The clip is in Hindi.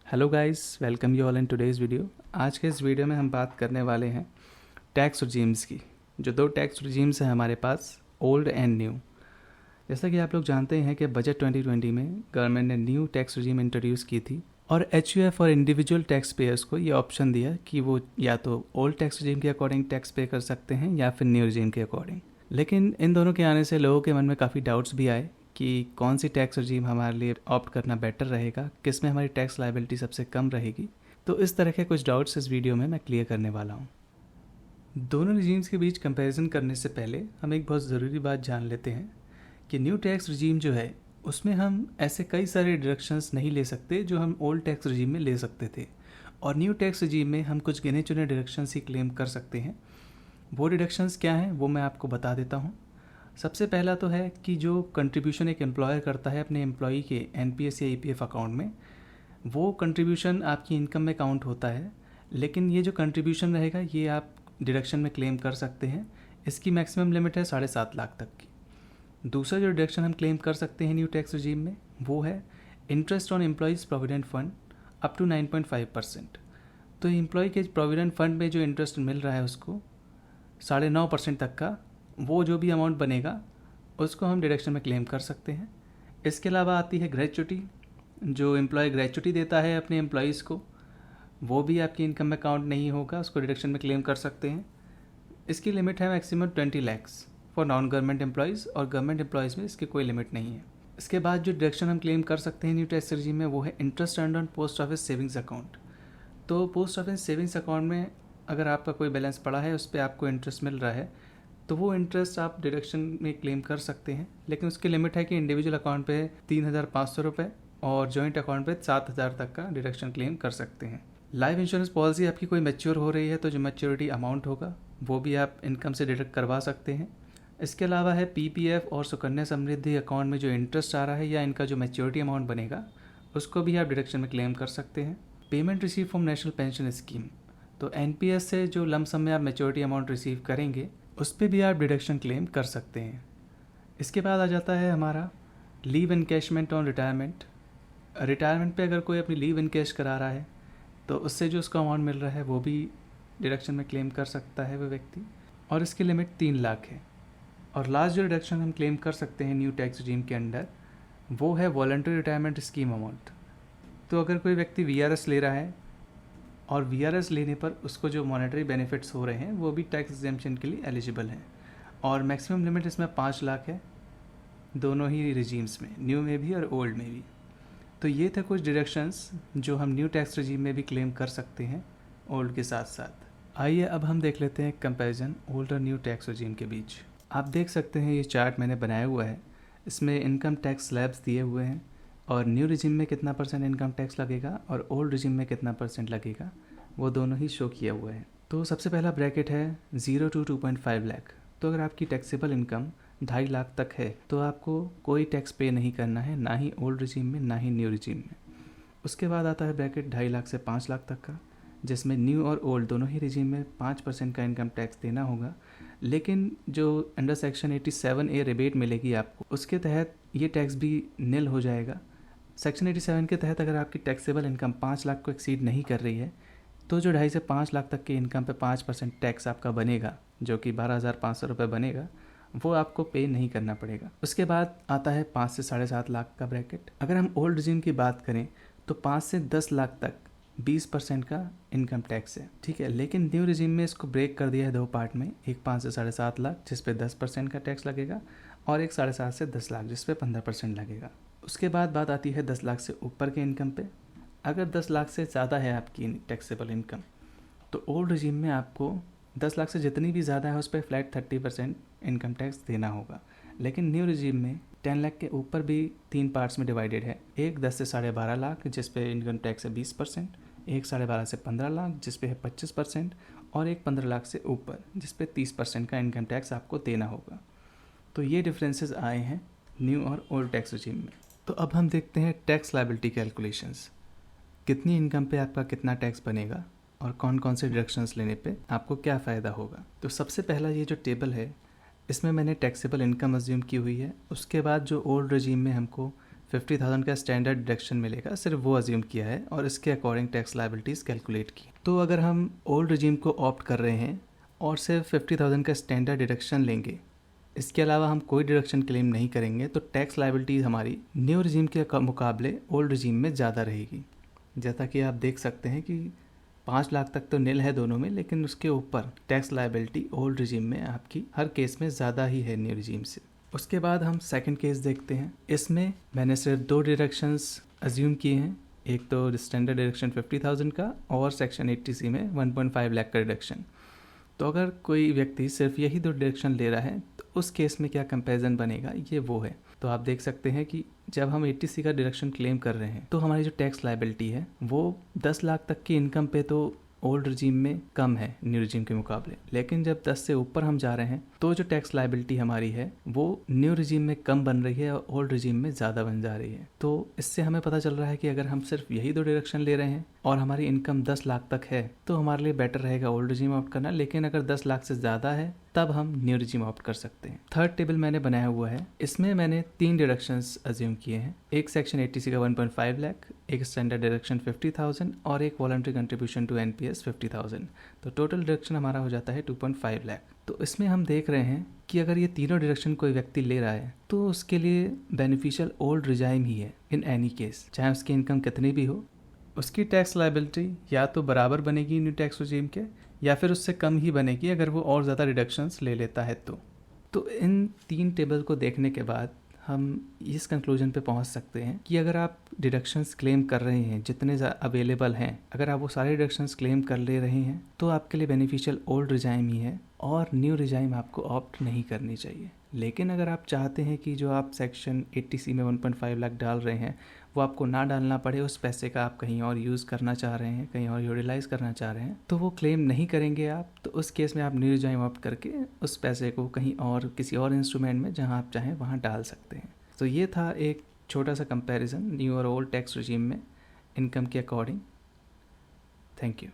Hello guys, welcome you all in today's video. आज के इस वीडियो में हम बात करने वाले हैं टैक्स रिजीम्स की। जो दो टैक्स रिजीम्स हैं हमारे पास, ओल्ड एंड न्यू। जैसा कि आप लोग जानते हैं कि बजट 2020 में गवर्नमेंट ने न्यू टैक्स रिजीम इंट्रोड्यूस की थी और HUF और इंडिविजुअल टैक्स पेयर्स को ये ऑप्शन दिया कि वो या तो ओल्ड टैक्स रिजीम के अकॉर्डिंग टैक्स पे कर सकते हैं या फिर न्यू रिजीम के अकॉर्डिंग। लेकिन इन दोनों के आने से लोगों के मन में काफ़ी डाउट्स भी आए कि कौन सी टैक्स रिजीम हमारे लिए ऑप्ट करना बेटर रहेगा, किस में हमारी टैक्स लायबिलिटी सबसे कम रहेगी। तो इस तरह के कुछ डाउट्स इस वीडियो में मैं क्लियर करने वाला हूँ। दोनों रिजीम्स के बीच कंपैरिजन करने से पहले हम एक बहुत ज़रूरी बात जान लेते हैं कि न्यू टैक्स रिजीम जो है उसमें हम ऐसे कई सारे डिडक्शंस नहीं ले सकते जो हम ओल्ड टैक्स रिजीम में ले सकते थे, और न्यू टैक्स रिजीम में हम कुछ गिने चुने डिडक्शंस ही क्लेम कर सकते हैं। वो डिडक्शंस क्या हैं वो मैं आपको बता देता हूँ। सबसे पहला तो है कि जो कंट्रीब्यूशन एक एम्प्लॉयर करता है अपने एम्प्लॉई के NPS या EPF अकाउंट में, वो कंट्रीब्यूशन आपकी इनकम में काउंट होता है। लेकिन ये जो कंट्रीब्यूशन रहेगा ये आप डिडक्शन में क्लेम कर सकते हैं। इसकी मैक्सिमम लिमिट है 7.5 लाख तक की। दूसरा जो डिडक्शन हम क्लेम कर सकते हैं न्यू टैक्स रिजीम में वो है interest on employees provident fund up to 9.5%। तो एम्प्लॉय के प्रोविडेंट फंड में जो इंटरेस्ट मिल रहा है उसको 9.5% तक का वो जो भी अमाउंट बनेगा उसको हम डिडक्शन में क्लेम कर सकते हैं। इसके अलावा आती है ग्रेचुटी। जो एम्प्लॉय ग्रेचुटी देता है अपने एम्प्लॉयज़ को वो भी आपकी इनकम में काउंट नहीं होगा, उसको डिडक्शन में क्लेम कर सकते हैं। इसकी लिमिट है maximum 20 lakhs for non government employees, और गवर्नमेंट एम्प्लॉयज़ में इसकी कोई लिमिट नहीं है। इसके बाद जो डिडक्शन हम क्लेम कर सकते हैं न्यू टैक्स रिजीम में वो है interest earned on post office savings account. तो पोस्ट ऑफिस सेविंग्स अकाउंट में अगर आपका कोई बैलेंस पड़ा है, उस पर आपको इंटरेस्ट मिल रहा है, तो वो इंटरेस्ट आप डिडक्शन में क्लेम कर सकते हैं। लेकिन उसकी लिमिट है कि इंडिविजुअल अकाउंट पे 3,500 रुपये और जॉइंट अकाउंट पे 7,000 तक का डिडक्शन क्लेम कर सकते हैं। लाइफ इंश्योरेंस पॉलिसी आपकी कोई मैच्योर हो रही है तो जो मैच्योरिटी अमाउंट होगा वो भी आप इनकम से डिडक्ट करवा सकते हैं। इसके अलावा है PPF और सुकन्या समृद्धि अकाउंट में जो इंटरेस्ट आ रहा है या इनका जो मैच्योरिटी अमाउंट बनेगा उसको भी आप डिडक्शन में क्लेम कर सकते हैं। Payment receive from national pension scheme, तो NPS से जो लम सम में आप मैच्योरिटी अमाउंट रिसीव करेंगे उस पर भी आप डिडक्शन क्लेम कर सकते हैं। इसके बाद आ जाता है हमारा leave encashment on retirement. Retirement पे अगर कोई अपनी लीव इनकैश करा रहा है तो उससे जो उसका अमाउंट मिल रहा है वो भी डिडक्शन में क्लेम कर सकता है वो व्यक्ति, और इसकी लिमिट 3 लाख है। और लास्ट जो डिडक्शन हम क्लेम कर सकते हैं न्यू टैक्स रिजीम के अंडर वो है वॉलंटरी रिटायरमेंट स्कीम अमाउंट। तो अगर कोई व्यक्ति VRS ले रहा है और VRS लेने पर उसको जो मॉनेटरी बेनिफिट्स हो रहे हैं वो भी टैक्स एग्जेम्पशन के लिए एलिजिबल हैं, और मैक्सिमम लिमिट इसमें 5 लाख है दोनों ही रिजीम्स में, न्यू में भी और ओल्ड में भी। तो ये थे कुछ डिडक्शंस जो हम न्यू टैक्स रिजीम में भी क्लेम कर सकते हैं ओल्ड के साथ साथ। आइए अब हम देख लेते हैं कंपैरिजन ओल्ड और न्यू टैक्स रिजीम के बीच। आप देख सकते हैं ये चार्ट मैंने बनाया हुआ है, इसमें इनकम टैक्स स्लैब्स दिए हुए हैं और न्यू रिजीम में कितना % इनकम टैक्स लगेगा और ओल्ड रिजीम में कितना % लगेगा वो दोनों ही शो किया हुआ है। तो सबसे पहला ब्रैकेट है 0 to 2.5 लाख। तो अगर आपकी टैक्सेबल इनकम 2.5 लाख तक है तो आपको कोई टैक्स पे नहीं करना है, ना ही ओल्ड रिजीम में ना ही न्यू रिजीम में। उसके बाद आता है ब्रैकेट 2.5 लाख से 5 लाख तक का, जिसमें न्यू और ओल्ड दोनों ही रिजीम में 5% का इनकम टैक्स देना होगा। लेकिन जो अंडर सेक्शन 87A रिबेट मिलेगी आपको, उसके तहत ये टैक्स भी निल हो जाएगा। सेक्शन 87 के तहत अगर आपकी टैक्सेबल इनकम 5 लाख को एक्सीड नहीं कर रही है तो जो 2.5 से 5 लाख तक की इनकम पे 5% टैक्स आपका बनेगा, जो कि 12,500 रुपये बनेगा, वो आपको पे नहीं करना पड़ेगा। उसके बाद आता है 5 से 7.5 लाख का ब्रैकेट। अगर हम ओल्ड रिजीम की बात करें तो 5 से 10 लाख तक 20% का इनकम टैक्स है, ठीक है। लेकिन न्यू रिजीम में इसको ब्रेक कर दिया है 2 पार्ट में, एक 5 से 7.5 लाख जिस पे 10% का टैक्स लगेगा, और एक 7.5 से 10 लाख जिस पे 15% लगेगा। उसके बाद बात आती है 10 लाख से ऊपर के इनकम पे। अगर 10 लाख से ज़्यादा है आपकी टैक्सेबल इनकम तो ओल्ड रिजीम में आपको 10 लाख से जितनी भी ज़्यादा है उस पर फ्लैट 30% इनकम टैक्स देना होगा। लेकिन न्यू रिजीम में 10 लाख के ऊपर भी 3 पार्ट्स में डिवाइडेड है, एक 10 से 12.5 लाख जिस पे इनकम टैक्स है 20%, एक 12.5 से 15 लाख जिस पे है 25%, और एक 15 लाख से ऊपर जिस पे 30% का इनकम टैक्स आपको देना होगा। तो ये डिफरेंसेस आए हैं न्यू और ओल्ड टैक्स रिजीम में। तो अब हम देखते हैं टैक्स लायबिलिटी कैलकुलेशंस। कितनी इनकम पे आपका कितना टैक्स बनेगा और कौन कौन से डिडक्शंस लेने पे आपको क्या फ़ायदा होगा। तो सबसे पहला ये जो टेबल है इसमें मैंने टैक्सेबल इनकम अज्यूम की हुई है। उसके बाद जो ओल्ड रिजीम में हमको 50,000 का स्टैंडर्ड डिडक्शन मिलेगा, सिर्फ वो अज्यूम किया है और इसके अकॉर्डिंग टैक्स लायबिलिटीज़ कैलकुलेट की। तो अगर हम ओल्ड रिजीम को ऑप्ट कर रहे हैं और सिर्फ 50,000 का स्टैंडर्ड डिडक्शन लेंगे, इसके अलावा हम कोई डिडक्शन क्लेम नहीं करेंगे, तो टैक्स लायबिलिटी हमारी न्यू रिजीम के मुकाबले ओल्ड रिजीम में ज़्यादा रहेगी। जैसा कि आप देख सकते हैं कि 5 लाख तक तो नील है दोनों में, लेकिन उसके ऊपर टैक्स लायबिलिटी ओल्ड रिजीम में आपकी हर केस में ज़्यादा ही है न्यू रिजीम से। उसके बाद हम सेकंड केस देखते हैं। इसमें मैंने सिर्फ 2 डिडक्शंस अज्यूम किए हैं, एक तो स्टैंडर्ड डिडक्शन 50,000 का और सेक्शन 80C में 1.5 लाख का डिडक्शन। तो अगर कोई व्यक्ति सिर्फ यही 2 डिडक्शन ले रहा है तो उस केस में क्या कंपैरिजन बनेगा, ये वो है। तो आप देख सकते हैं कि जब हम 80C का डिडक्शन क्लेम कर रहे हैं तो हमारी जो टैक्स लायबिलिटी है वो 10 लाख तक की इनकम पे तो ओल्ड रिजीम में कम है न्यू रिजीम के मुकाबले, लेकिन जब 10 से ऊपर हम जा रहे हैं तो जो टैक्स लायबिलिटी हमारी है वो न्यू रिजीम में कम बन रही है और ओल्ड रिजीम में ज़्यादा बन जा रही है। तो इससे हमें पता चल रहा है कि अगर हम सिर्फ यही 2 डिडक्शन ले रहे हैं और हमारी इनकम 10 लाख तक है तो हमारे लिए बेटर रहेगा ओल्ड रिजीम ऑप्ट करना, लेकिन अगर 10 लाख से ज़्यादा है तब हम न्यू रिजीम ऑप्ट कर सकते हैं। थर्ड टेबल मैंने बनाया हुआ है, इसमें मैंने 3 डिडक्शंस अज्यूम किए हैं, एक सेक्शन 80C का 1.5 लाख, एक स्टैंडर्ड डिडक्शन 50,000 और एक वॉलंटरी कंट्रीब्यूशन टू NPS 50,000। तो टोटल डिडक्शन हमारा हो जाता है 2.5 लाख। तो इसमें हम देख रहे हैं कि अगर ये तीनों डिडक्शन कोई व्यक्ति ले रहा है तो उसके लिए बेनिफिशियल ओल्ड रिजाइम ही है इन एनी केस, चाहे उसकी इनकम कितनी भी हो। उसकी टैक्स लायबिलिटी या तो बराबर बनेगी न्यू टैक्स रिजीम के या फिर उससे कम ही बनेगी अगर वो और ज़्यादा डिडक्शंस ले लेता है। तो इन 3 टेबल को देखने के बाद हम इस कंक्लूजन पे पहुंच सकते हैं कि अगर आप डिडक्शंस क्लेम कर रहे हैं जितने अवेलेबल हैं, अगर आप वो सारे डिडक्शंस क्लेम कर ले रहे हैं तो आपके लिए बेनिफिशियल ओल्ड रिजाइम ही है और न्यू रिजाइम आपको ऑप्ट नहीं करनी चाहिए। लेकिन अगर आप चाहते हैं कि जो आप सेक्शन 80C में 1.5 लाख डाल रहे हैं वो आपको ना डालना पड़े, उस पैसे का आप कहीं और यूज़ करना चाह रहे हैं, कहीं और यूटिलाइज़ करना चाह रहे हैं, तो वो क्लेम नहीं करेंगे आप, तो उस केस में आप न्यू रिजाइम ऑप्ट करके उस पैसे को कहीं और किसी और इंस्ट्रूमेंट में जहां आप चाहें वहां डाल सकते हैं। तो ये था एक छोटा सा कंपैरिजन न्यू और ओल्ड टैक्स रिजीम में इनकम के अकॉर्डिंग। Thank you.